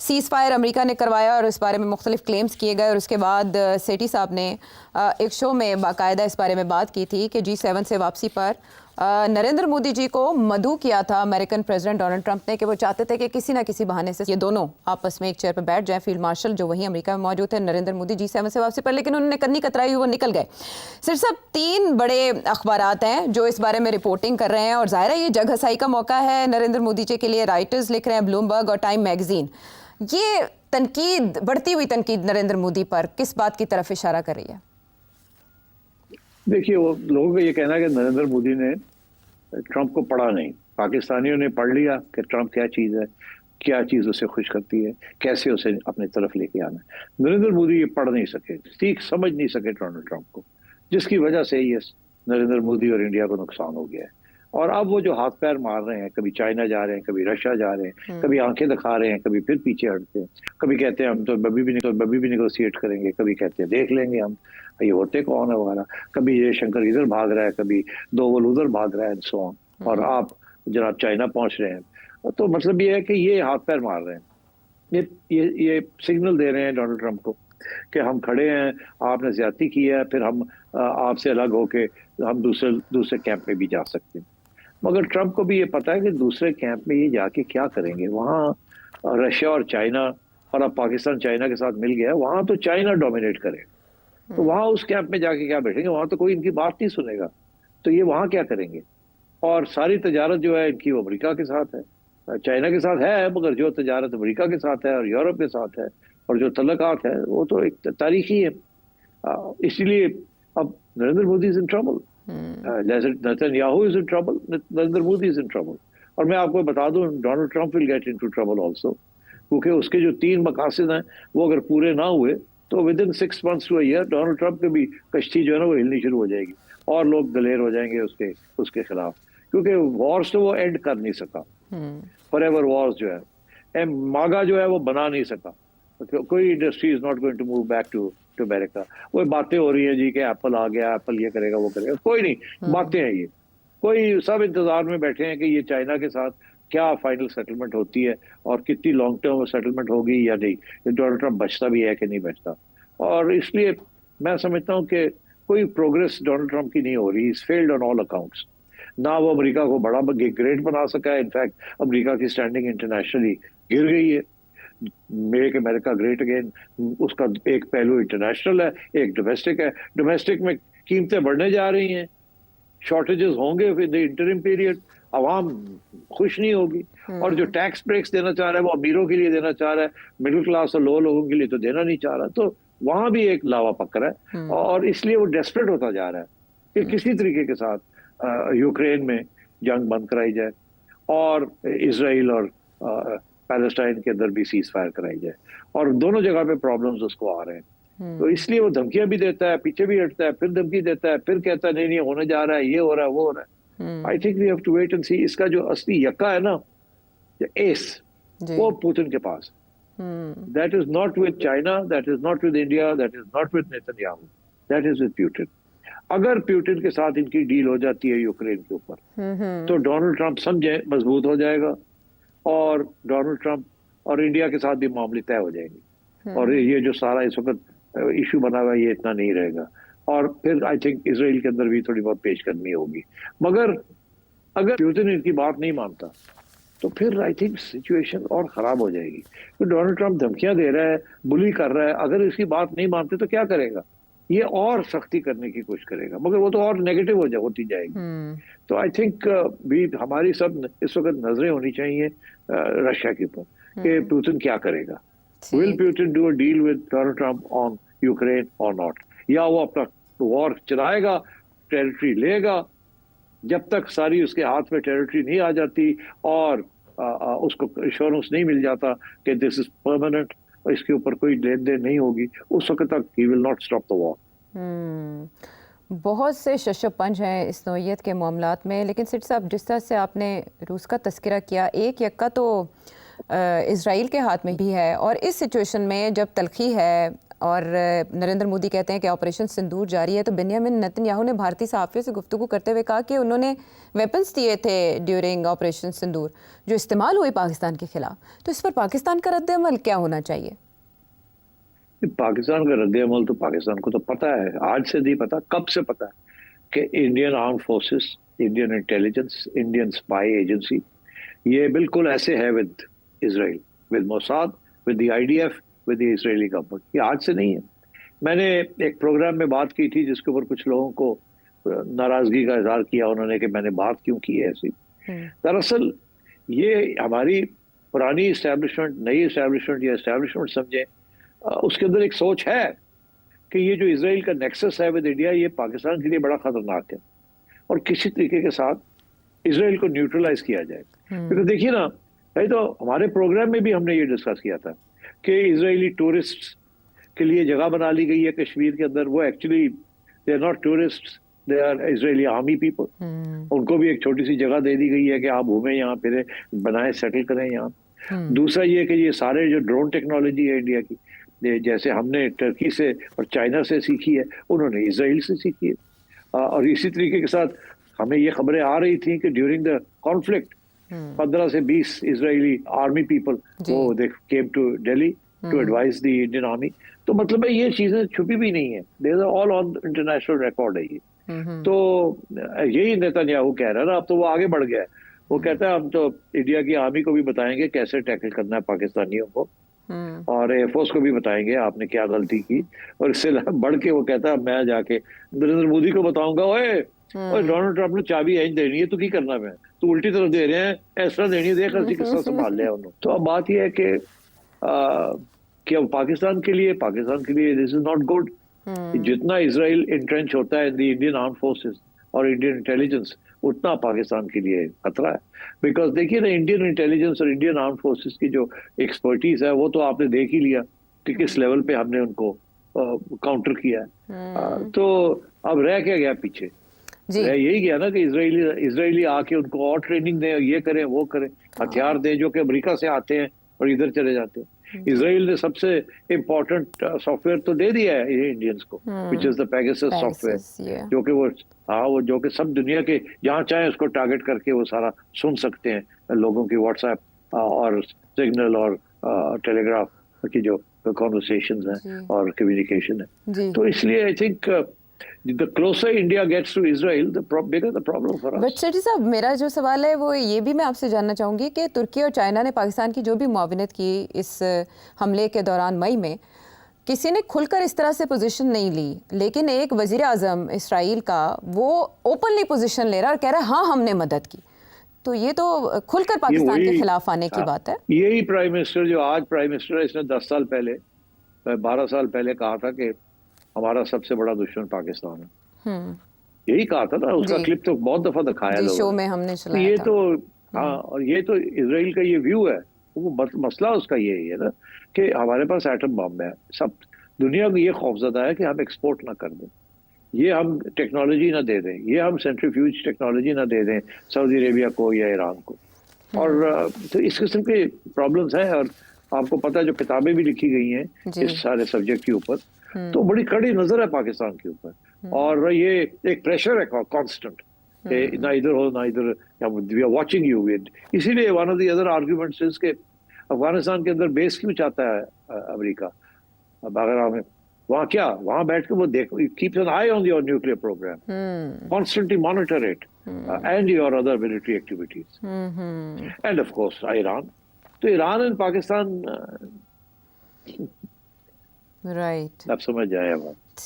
Seize fire America ने करवाया और इस बारे में मुख्तलिफ क्लेम्स किए गए, और उसके बाद सेठी साहब ने एक शो में बाकायदा इस बारे में बात की थी कि G7 से वापसी पर नरेंद्र मोदी जी को मदऊ किया था अमेरिकन प्रेसिडेंट डोनाल्ड ट्रंप ने कि वो चाहते थे कि किसी ना किसी बहाने से ये दोनों आपस में एक चेयर पर बैठ जाएं। फील्ड मार्शल जो वहीं अमेरिका में मौजूद थे, नरेंद्र मोदी G7 से वापसी पर, लेकिन उन्होंने कन्नी कतराई, वो निकल गए। सिर्फ सब 3 बड़े अखबारात हैं जो इस बारे में रिपोर्टिंग कर रहे हैं, और ज़ाहिर है ये जग हसाई का मौका है नरेंद्र मोदी जी के लिए। राइटर्स लिख रहे हैं, ब्लूमबर्ग और टाइम मैगजीन। ये तनकीद, बढ़ती हुई तनकीद नरेंद्र मोदी पर किस बात की तरफ इशारा कर रही है? देखिए, वो लोगों का ये कहना है कि नरेंद्र मोदी ने ट्रंप को पढ़ा नहीं। पाकिस्तानियों ने पढ़ लिया कि ट्रंप क्या चीज़ है, क्या चीज़ उसे खुश करती है, कैसे उसे अपनी तरफ लेके आना है। नरेंद्र मोदी ये पढ़ नहीं सके, सीख समझ नहीं सके डोनाल्ड ट्रंप को, जिसकी वजह से ये नरेंद्र मोदी और इंडिया को नुकसान हो गया है। और अब वो जो हाथ पैर मार रहे हैं, कभी चाइना जा रहे हैं, कभी रशिया जा रहे हैं, कभी आंखें दिखा रहे हैं, कभी फिर पीछे हटते हैं, कभी कहते हैं हम तो अभी भी निगोशिएट करेंगे, कभी कहते हैं देख लेंगे हम, ये होते कौन है वगैरह। कभी ये शंकर इधर भाग रहा है, कभी दोवल उधर भाग रहा है, एंड सो ऑन। और आप जनाब चाइना पहुंच रहे हैं। तो मतलब ये है कि ये हाथ पैर मार रहे हैं, ये सिग्नल दे रहे हैं डोनाल्ड ट्रंप को कि हम खड़े हैं, आपने ज्यादती की है, फिर हम आपसे अलग होके हम दूसरे कैंप में भी जा सकते हैं। मगर ट्रंप को भी ये पता है कि दूसरे कैंप में ये जाके क्या करेंगे। वहाँ रशिया और चाइना, और अब पाकिस्तान चाइना के साथ मिल गया, वहाँ तो चाइना डोमिनेट करेगा। तो वहाँ उस कैंप में जाके क्या बैठेंगे, वहाँ तो कोई इनकी बात नहीं सुनेगा। तो ये वहाँ क्या करेंगे। और सारी तजारत जो है इनकी वो अमेरिका के साथ है, चाइना के साथ है, मगर जो तजारत अमेरिका के साथ है और यूरोप के साथ है, और जो तल्लकात है वो तो एक तारीखी है। इसलिए अब Narendra Modi is in trouble, Netanyahu is in trouble, Narendra Modi is in trouble. और मैं आपको बता दूं, Donald Trump will get into trouble also, क्योंकि उसके जो 3 मकासद हैं वो अगर पूरे ना हुए तो within 6 months to a year Donald Trump की भी कश्ती जो है ना वो हिलनी शुरू हो जाएगी, और लोग दलेर हो जाएंगे उसके खिलाफ, क्योंकि वॉर्स तो वो एंड कर नहीं सका। फॉरएवर वॉर्स जो है, मागा जो है वो बना नहीं सका। कोई industry is not going to move back to America. वो बातें हो रही है जी कि एप्पल आ गया, एप्पल ये करेगा वो करेगा, कोई नहीं, बातें हैं ये। कोई सब इंतजार में बैठे हैं कि ये चाइना के साथ क्या फाइनल सेटलमेंट होती है और कितनी लॉन्ग टर्म सेटलमेंट होगी या नहीं, डोनाल्ड ट्रंप बचता भी है कि नहीं बचता। और इसलिए मैं समझता हूँ कि कोई प्रोग्रेस डोनाल्ड ट्रंप की नहीं हो रही। Is failed on all accounts. ना वो अमेरिका को बड़ा ग्रेट बना सका है, इनफैक्ट अमेरिका की स्टैंडिंग इंटरनेशनली गिर गई है। मेक अमेरिका ग्रेट अगेन, उसका एक पहलू इंटरनेशनल है, एक डोमेस्टिक है। डोमेस्टिक में कीमतें बढ़ने जा रही हैं, शॉर्टेजेस होंगे विद द इंटरिम पीरियड, आवाम खुश नहीं होगी। और जो टैक्स ब्रेक्स देना चाह रहा है वो अमीरों के लिए देना चाह रहा है, मिडिल क्लास और लो लोगों के लिए तो देना नहीं चाह रहा। तो वहां भी एक लावा पकड़ा है, और इसलिए वो डेस्परेट होता जा रहा है कि किसी तरीके के साथ यूक्रेन में जंग बंद कराई जाए, और इसराइल और पैलेस्टाइन के अंदर भी सीज फायर कराई जाए। और दोनों जगह पे प्रॉब्लम्स उसको आ रहे हैं, तो इसलिए वो धमकियां भी देता है, पीछे भी हटता है, फिर धमकी देता है, फिर कहता है नहीं नहीं होने जा रहा है, ये हो रहा है, वो हो रहा है। I think we have to wait and see. इसका जो असली यक्का है ना, एस, वो पुतिन के पास। That is not with China, that is not with India, that is not with Netanyahu, that is with Putin. अगर पुतिन के साथ इनकी डील हो जाती है यूक्रेन के ऊपर, तो डोनाल्ड ट्रंप समझे मजबूत हो जाएगा, और डोनाल्ड ट्रंप और इंडिया के साथ भी मामले तय हो जाएंगे, और ये जो सारा इस वक्त इशू बना हुआ है ये इतना नहीं रहेगा। और फिर आई थिंक इसराइल के अंदर भी थोड़ी बहुत पेशकदमी होगी। मगर अगर पुतिन इनकी बात नहीं मानता तो फिर आई थिंक सिचुएशन और खराब हो जाएगी। तो डोनाल्ड ट्रंप धमकियां दे रहा है, बुली कर रहा है, अगर इसकी बात नहीं मानते तो क्या करेगा, ये और सख्ती करने की कोशिश करेगा, मगर वो तो और नेगेटिव होती जाएगी। तो आई थिंक भी हमारी सब इस वक्त नजरें होनी चाहिए रशिया के ऊपर कि पुतिन क्या करेगा। Will Putin do a deal with Donald Trump on Ukraine और नॉट, या वो अपना वॉर चलाएगा, टेरिटरी लेगा, जब तक सारी उसके हाथ में टेरिटरी नहीं आ जाती और उसको एश्योरेंस नहीं मिल जाता कि दिस इज परमानेंट, इसके ऊपर कोई लेन देन नहीं होगी, उस वक्त तक he will not stop the war. बहुत से शशपंज हैं इस नौइयत के मामलात में, लेकिन सिट साहब जिस तरह से आपने रूस का तस्करा किया, एक यक्का तो इज़राइल के हाथ में भी है, और इस सिचुएशन में जब तलखी है और नरेंद्र मोदी कहते हैं कि ऑपरेशन सिंदूर जारी है, तो बेंयामिन नेतन्याहू ने भारतीय सहाफ़ियों से गुफ्तगू करते हुए कहा कि उन्होंने वेपन्स दिए थे ड्यूरिंग ऑपरेशन सिंदूर जो इस्तेमाल हुए पाकिस्तान के खिलाफ। तो इस पर पाकिस्तान का रद्द-ए-अमल क्या होना चाहिए? पाकिस्तान का रद्द-ए-अमल तो पाकिस्तान को तो पता है, आज से नहीं पता, कब से पता है कि Indian arm forces, Indian intelligence, Indian spy agency ये बिल्कुल ऐसे है with Israel, with Mossad, with the IDF, with the Israeli government. ये आज से नहीं है। मैंने एक प्रोग्राम में बात की थी जिसके ऊपर कुछ लोगों को नाराजगी का इजहार किया उन्होंने कि मैंने बात क्यों की है ऐसी। दरअसल ये हमारी पुरानी इस्टेब्लिशमेंट, नई इस्टेब्लिशमेंट या इस्टेब्लिशमेंट समझे, उसके अंदर एक सोच है कि ये जो इसराइल का नेक्सस है विद इंडिया ये पाकिस्तान के लिए बड़ा खतरनाक है और किसी तरीके के साथ इसराइल को न्यूट्रलाइज किया जाए। क्योंकि देखिए ना भाई, तो हमारे प्रोग्राम में भी हमने ये डिस्कस किया था कि इसराइली टूरिस्ट के लिए जगह बना ली गई है कश्मीर के अंदर। वो actually they are not tourist, they are Israeli army people. उनको भी एक छोटी सी जगह दे दी गई है कि आप घूमें यहाँ, फिर बनाए, सेटल करें यहाँ। दूसरा ये कि ये सारे जो ड्रोन टेक्नोलॉजी है इंडिया की, जैसे हमने टर्की से और चाइना से सीखी है, उन्होंने इसराइल से सीखी है। और इसी तरीके के साथ हमें ये खबरें आ रही थी कि ड्यूरिंग द कॉन्फ्लिक्ट 15 से 20 इजरायली आर्मी पीपल वो they came to Delhi to advise the Indian army. तो मतलब है ये चीजें छुपी भी नहीं है, they are all on international record है ये। तो यही नेतन्याहू कह रहा है ना, अब तो वो आगे बढ़ गया है। वो कहता है हम तो इंडिया की आर्मी को भी बताएंगे कैसे टैकल करना है पाकिस्तानियों को, और एयरफोर्स को भी बताएंगे आपने क्या गलती की। और इससे बढ़ के वो कहता है मैं जाके नरेंद्र मोदी को बताऊंगा, ओए डोनाल्ड ट्रंप ने चाबी इंज देनी है तो की करना, मैं तो उल्टी तरफ दे रहे हैं, इस तरह देनी है, देख किस तरह संभाल लिया उन्होंने। तो अब बात यह है कि अब पाकिस्तान के लिए दिस इज नॉट गुड। जितना इसराइल इंट्रेंच होता है in the Indian arm forces और इंडियन इंटेलिजेंस, उतना पाकिस्तान के लिए खतरा है। बिकॉज देखिए ना, इंडियन इंटेलिजेंस और इंडियन आर्म फोर्सेस की जो एक्सपर्टीज है वो तो आपने देख ही लिया कि किस लेवल पे हमने उनको काउंटर किया है। तो अब रह क्या गया पीछे? रह यही गया ना कि इजरायली आके उनको और ट्रेनिंग दें, ये करें वो करें, हथियार दें जो कि अमेरिका से आते हैं और इधर चले जाते हैं। इजराइल ने सबसे इम्पोर्टेंट सॉफ्टवेयर तो दे दिया है ये इंडियंस को, which is the Pegasus software, जो कि वो जो कि सब दुनिया के जहाँ चाहे उसको टारगेट करके वो सारा सुन सकते हैं लोगों की व्हाट्सएप और सिग्नल और टेलीग्राफ की जो कॉन्वर्सेशंस हैं और कम्युनिकेशन है। तो इसलिए I think the closer India gets to Israel, the bigger the problem for us. But Sethi साहब, मेरा जो सवाल है वो ये भी मैं आपसे जानना चाहूँगी कि तुर्की और चाइना ने पाकिस्तान की जो भी मुआविनत की इस हमले के दौरान मई में, किसी ने खुलकर इस तरह से पोजीशन नहीं ली, लेकिन एक वजीर आज़म इसराइल का वो ओपनली पोजीशन ले रहा है और कह रहा है हाँ हमने मदद की। तो ये तो खुलकर पाकिस्तान के खिलाफ आने की बात है। यही प्राइम मिनिस्टर जो आज प्राइम मिनिस्टर है, इसने 10 साल पहले 12 साल पहले कहा था कि हमारा सबसे बड़ा दुश्मन पाकिस्तान है। यही कहा था ना, उसका क्लिप तो बहुत दफा दिखाया लोगों ने, शो में हमने चलाया ये था। तो हाँ, और ये तो इसराइल का ये व्यू है। वो मसला उसका ये है ना कि हमारे पास एटम बम है, सब दुनिया को ये खौफजदा है कि हम एक्सपोर्ट ना कर दें, ये हम टेक्नोलॉजी ना दे दें, ये हम सेंट्रीफ्यूज टेक्नोलॉजी ना दे दें सऊदी अरेबिया को या ईरान को। और तो इस किस्म के प्रॉब्लम्स हैं। और आपको पता है जो किताबें भी लिखी गई हैं इस सारे सब्जेक्ट के ऊपर, तो बड़ी कड़ी नजर है पाकिस्तान के ऊपर। और ये एक प्रेशर है कांस्टेंट, ना इधर हो ना इधर, we are watching you with. इसीलिए one of the other arguments is के अफगानिस्तान के अंदर बेस क्यों चाहता है अमेरिका? बगैर में वहां बैठ के वो देखो, keeps an eye on your nuclear program, constantly monitor it and your other military activities, and of course Iran. तो ईरान एंड पाकिस्तान, राइट, आप समझ जाए बात।